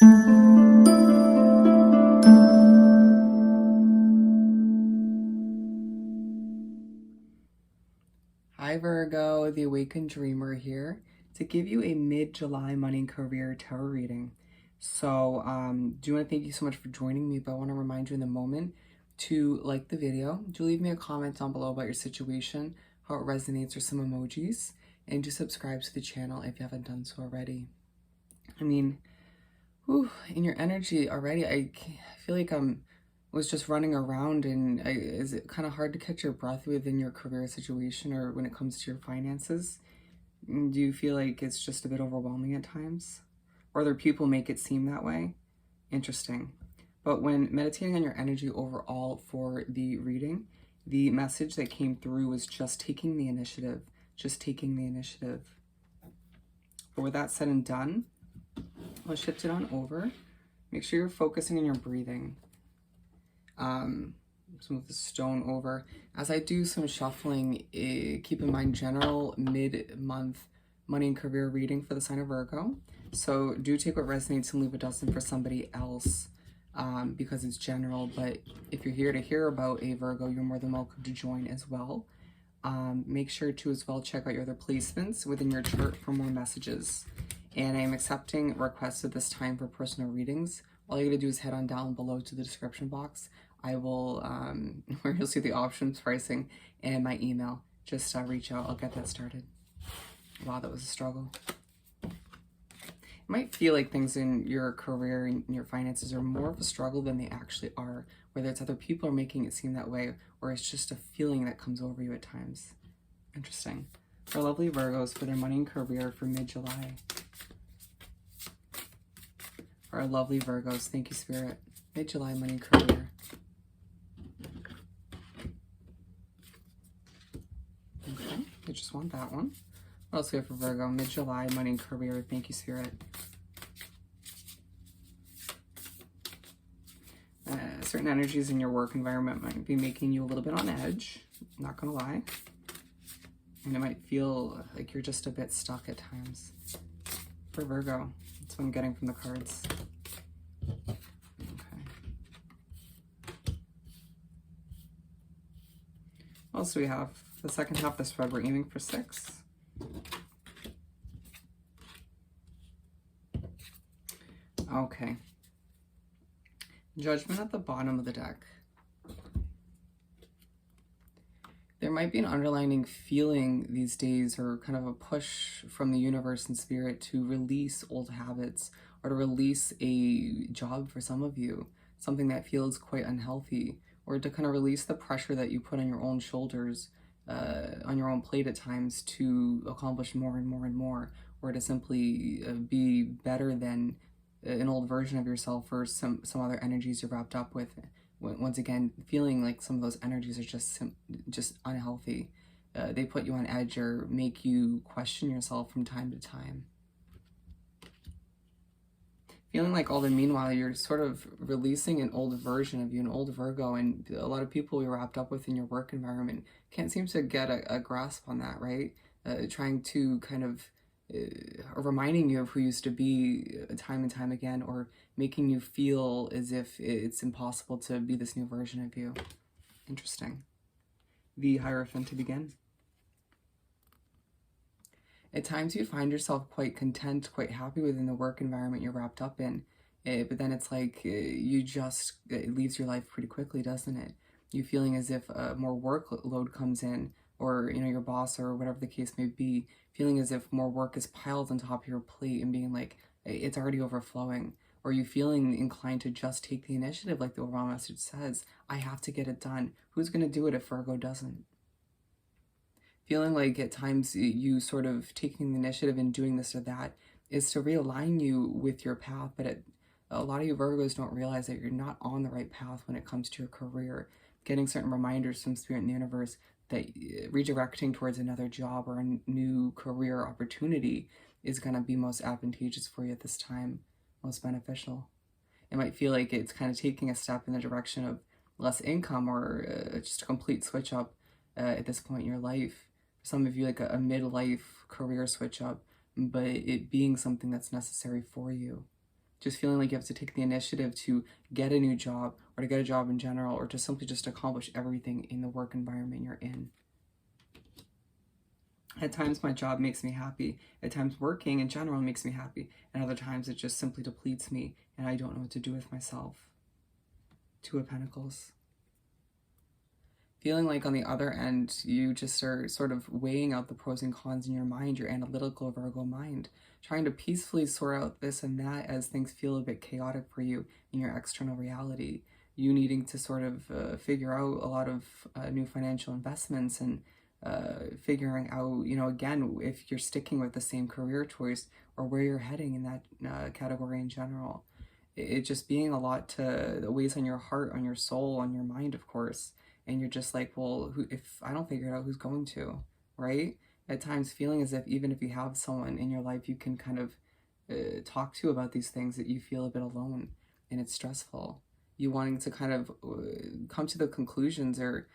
Hi Virgo, the Awakened Dreamer here to give you a mid-July money and career tarot reading. So do want to thank you so much for joining me, but I want to remind you in the moment to like the video, to leave me a comment down below about your situation, how it resonates, or some emojis, and to subscribe to the channel if you haven't done so already. I mean, whew, in your energy already, I feel like was just running around, and is it kind of hard to catch your breath within your career situation or when it comes to your finances? Do you feel like it's just a bit overwhelming at times? Or other people make it seem that way? Interesting. But when meditating on your energy overall for the reading, the message that came through was just taking the initiative, just taking the initiative. But with that said and done, let's shift it on over. Make sure you're focusing on your breathing. Let's move the stone over. As I do some shuffling, keep in mind general mid-month money and career reading for the sign of Virgo. So do take what resonates and leave what doesn't for somebody else, because it's general. But if you're here to hear about a Virgo, you're more than welcome to join as well. Make sure to as well check out your other placements within your chart for more messages. And I am accepting requests at this time for personal readings. All you gotta do is head on down below to the description box. I will, where you'll see the options, pricing, and my email. Just reach out, I'll get that started. Wow, that was a struggle. It might feel like things in your career and your finances are more of a struggle than they actually are, whether it's other people are making it seem that way, or it's just a feeling that comes over you at times. Interesting. For lovely Virgos, for their money and career for mid-July. For our lovely Virgos, thank you, Spirit. Mid-July money and career. Okay, I just want that one. What else do we have for Virgo? Mid-July money and career. Thank you, Spirit. Certain energies in your work environment might be making you a little bit on edge. Not gonna lie. And it might feel like you're just a bit stuck at times. For Virgo, that's what I'm getting from the cards. Okay. What else do we have? The second half of the spread, we're aiming for 6. Okay. Judgment at the bottom of the deck. There might be an underlying feeling these days, or kind of a push from the universe and spirit to release old habits, or to release a job for some of you, something that feels quite unhealthy, or to kind of release the pressure that you put on your own shoulders, on your own plate at times to accomplish more and more and more, or to simply be better than an old version of yourself, or some other energies you're wrapped up with. Once again, feeling like some of those energies are just unhealthy. They put you on edge or make you question yourself from time to time. Feeling like all the meanwhile you're sort of releasing an old version of you, an old Virgo, and a lot of people you're wrapped up with in your work environment can't seem to get a grasp on that, right? Trying to kind of reminding you of who you used to be time and time again, or making you feel as if it's impossible to be this new version of you. Interesting. The Hierophant to begin. At times you find yourself quite content, quite happy within the work environment you're wrapped up in, but then it's like it leaves your life pretty quickly, doesn't it? You feeling as if more workload comes in, or your boss or whatever the case may be, feeling as if more work is piled on top of your plate and being like it's already overflowing, or you feeling inclined to just take the initiative, like the overall message says, I have to get it done. Who's going to do it if Virgo doesn't? Feeling like at times you sort of taking the initiative and doing this or that is to realign you with your path, but a lot of you Virgos don't realize that you're not on the right path when it comes to your career. Getting certain reminders from Spirit and the universe that redirecting towards another job or a new career opportunity is going to be most advantageous for you at this time, most beneficial. It might feel like it's kind of taking a step in the direction of less income, or just a complete switch up at this point in your life. For some of you, like a midlife career switch up, but it being something that's necessary for you. Just feeling like you have to take the initiative to get a new job or to get a job in general or to simply just accomplish everything in the work environment you're in. At times my job makes me happy. At times working in general makes me happy. And other times it just simply depletes me and I don't know what to do with myself. Two of Pentacles. Feeling like on the other end, you just are sort of weighing out the pros and cons in your mind, your analytical Virgo mind, trying to peacefully sort out this and that as things feel a bit chaotic for you in your external reality. You needing to sort of figure out a lot of new financial investments and figuring out, again, if you're sticking with the same career choice or where you're heading in that category in general. It just being a lot to weighs on your heart, on your soul, on your mind, of course. And you're just like, well, if I don't figure it out, who's going to, right? At times feeling as if even if you have someone in your life you can kind of talk to about these things, that you feel a bit alone and it's stressful. You wanting to kind of come to the conclusions or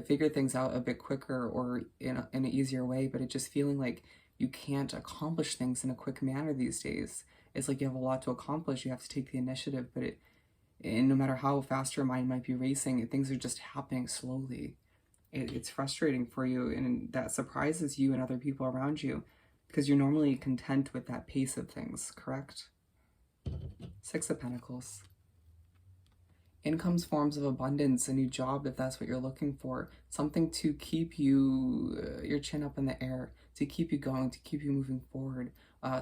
figure things out a bit quicker or in an easier way, but it just feeling like you can't accomplish things in a quick manner these days. It's like you have a lot to accomplish, you have to take the initiative, but and no matter how fast your mind might be racing, things are just happening slowly. It's frustrating for you, and that surprises you and other people around you because you're normally content with that pace of things, correct? Six of Pentacles. Income's forms of abundance, a new job if that's what you're looking for, something to keep you, your chin up in the air, to keep you going, to keep you moving forward.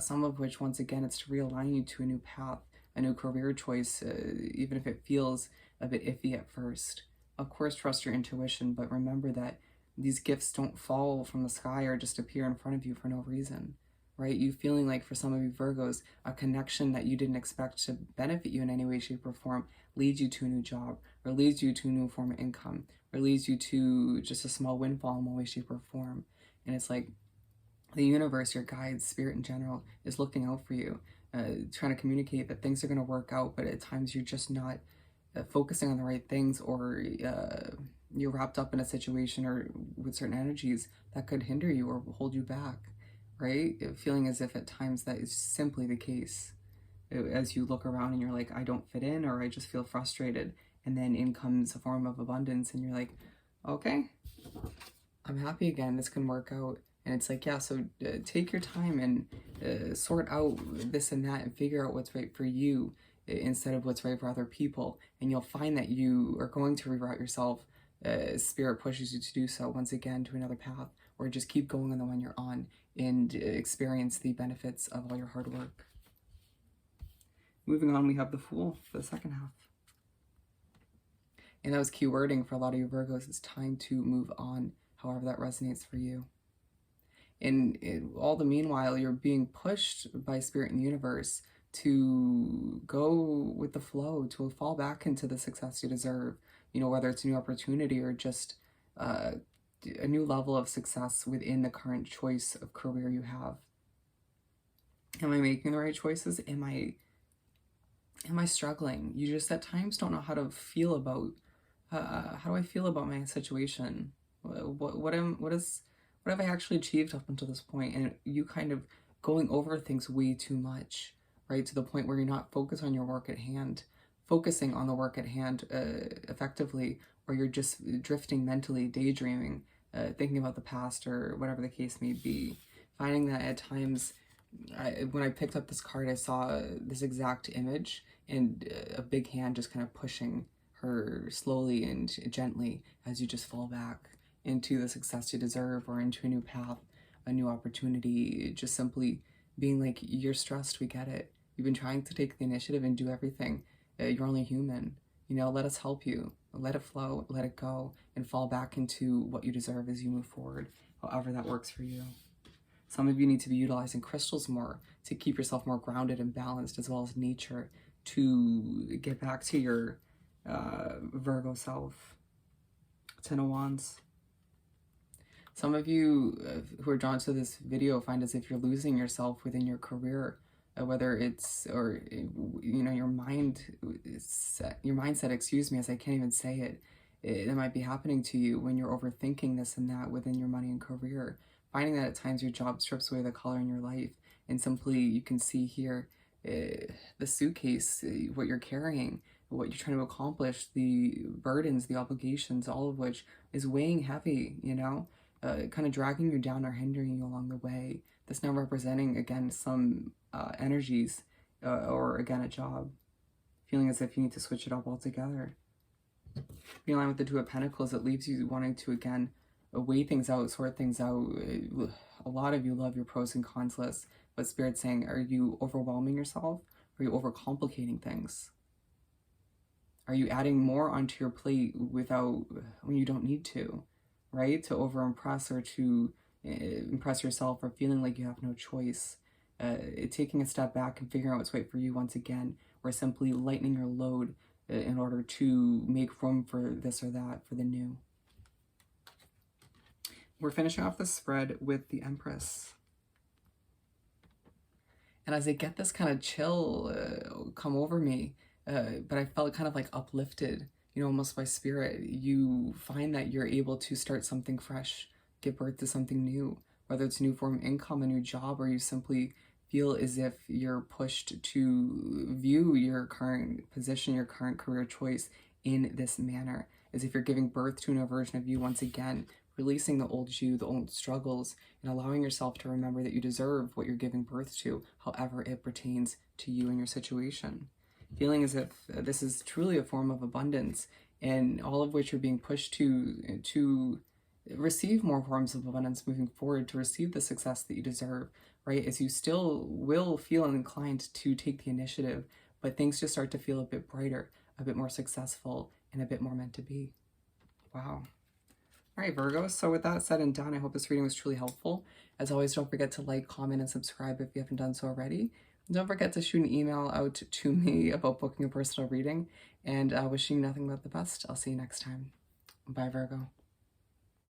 Some of which, once again, it's to realign you to a new path, a new career choice, even if it feels a bit iffy at first. Of course, trust your intuition, but remember that these gifts don't fall from the sky or just appear in front of you for no reason, right? You feeling like, for some of you Virgos, a connection that you didn't expect to benefit you in any way, shape, or form leads you to a new job, or leads you to a new form of income, or leads you to just a small windfall in one way, shape, or form. And it's like the universe, your guides, spirit in general, is looking out for you, trying to communicate that things are going to work out, but at times you're just not focusing on the right things, or you're wrapped up in a situation or with certain energies that could hinder you or hold you back, right? Feeling as if at times that is simply the case. As you look around and you're like, I don't fit in, or I just feel frustrated, and then in comes a form of abundance and you're like, okay, I'm happy again, this can work out. And it's like, yeah, so take your time and sort out this and that and figure out what's right for you instead of what's right for other people. And you'll find that you are going to reroute yourself. Spirit pushes you to do so once again to another path, or just keep going on the one you're on and experience the benefits of all your hard work. Moving on, we have the Fool for the second half. And that was key wording for a lot of you Virgos. It's time to move on, however that resonates for you. And all the meanwhile, you're being pushed by Spirit in the universe to go with the flow, to fall back into the success you deserve, whether it's a new opportunity or just a new level of success within the current choice of career you have. Am I making the right choices? Am I struggling? You just at times don't know how to feel about, how do I feel about my situation? What have I actually achieved up until this point? And you kind of going over things way too much, right? To the point where you're not focused on your work at hand, focusing on the work at hand effectively, or you're just drifting mentally, daydreaming, thinking about the past or whatever the case may be. Finding that at times, when I picked up this card, I saw this exact image and a big hand just kind of pushing her slowly and gently as you just fall back into the success you deserve, or into a new path, a new opportunity. Just simply being like, you're stressed, we get it. You've been trying to take the initiative and do everything. You're only human. Let us help you. Let it flow, let it go, and fall back into what you deserve as you move forward, however that works for you. Some of you need to be utilizing crystals more to keep yourself more grounded and balanced, as well as nature, to get back to your Virgo self. Ten of Wands. Some of you who are drawn to this video find as if you're losing yourself within your career, whether it's, or your mindset, excuse me, as I can't even say it. It might be happening to you when you're overthinking this and that within your money and career, finding that at times your job strips away the color in your life, and simply you can see here the suitcase, what you're carrying, what you're trying to accomplish, the burdens, the obligations, all of which is weighing heavy, you know, kind of dragging you down or hindering you along the way. That's now representing, again, some energies or, again, a job. Feeling as if you need to switch it up altogether. Being aligned with the Two of Pentacles, it leaves you wanting to, again, weigh things out, sort things out. A lot of you love your pros and cons list, but Spirit's saying, are you overwhelming yourself? Are you overcomplicating things? Are you adding more onto your plate without, when you don't need to, right? To over impress or to impress yourself, or feeling like you have no choice. Taking a step back and figuring out what's right for you once again, or simply lightening your load in order to make room for this or that, for the new. We're finishing off the spread with the Empress. And as I get this kind of chill come over me, but I felt kind of like uplifted, you know, almost by spirit, you find that you're able to start something fresh, give birth to something new, whether it's a new form of income, a new job, or you simply feel as if you're pushed to view your current position, your current career choice in this manner, as if you're giving birth to a new version of you once again, releasing the old you, the old struggles, and allowing yourself to remember that you deserve what you're giving birth to, however it pertains to you and your situation. Feeling as if this is truly a form of abundance, and all of which you're being pushed to receive more forms of abundance moving forward, to receive the success that you deserve, right? As you still will feel inclined to take the initiative, but things just start to feel a bit brighter, a bit more successful, and a bit more meant to be. Wow. All right, Virgo, so with that said and done, I hope this reading was truly helpful. As always, don't forget to like, comment, and subscribe if you haven't done so already. And don't forget to shoot an email out to me about booking a personal reading, and wishing you nothing but the best. I'll see you next time. Bye, Virgo.